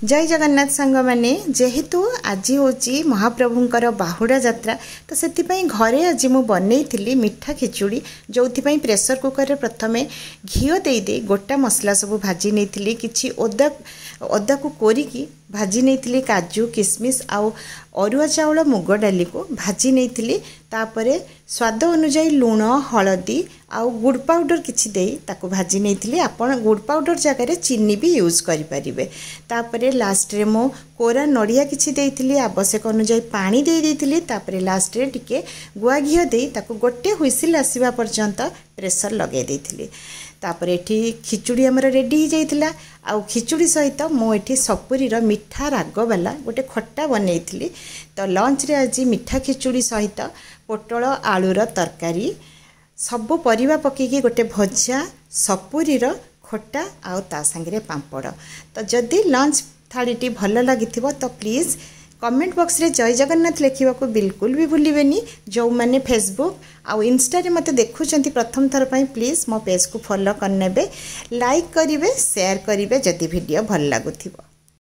जय जगन्नाथ सांग माने जेहेतु आज हूँ महाप्रभुंकर बाहुड़ा जात्रा तो से घरे आज मु बनई मिठा खिचुड़ी जो प्रेसर कुकर रे प्रथमे घीओ दे गोटा मसला सब भाजी नहीं कि अदा को कोरिकी भाजी नहीं काजू किसमिश आउ अरुआ चाउल मुग डाली को भाजी नहीं तापरे स्वाद अनुजाई लुण हलदी आउ गुड़ पाउडर किछि देई ताको भाजी नहीं आपण गुड़ पाउडर जगह चीनी भी यूज करें तापरे लास्ट रे मो कोरा नड़िया किछि देइथिली आवश्यक अनुजाई पानी दे देइथिली तापरे लास्ट रे टिके गुआ घिओ देई ताको गोटे हुइसिल आसीबा पर्यंत प्रेसर लगे देइथिली तापरे एठी खिचुड़ी हमर रेडी हो जाइथिला आउ खिचुड़ी सहित मो एठी सपुरी रो मिठा राग वाला गोटे खट्टा बनैथिली तो लंच रे आज मिठा खिचुड़ी सहित पोटल आलूर तरकारी सब परिवा पकेकी गोटे भजा सपुरी रो खट्टा आउ ता संगे पांपड़ तो जदि लंच थालीटी भल लगी तो प्लीज़ कमेंट बॉक्स रे जय जगन्नाथ लिखा को बिल्कुल भी भूलिबेनी जो मैंने फेसबुक आउ इंस्टा रे मते देखुचंती प्रथम थर पई प्लीज़ मो पेज को फॉलो करनेबे लाइक करिवे शेयर करिवे जदि वीडियो भल लागुथिबो।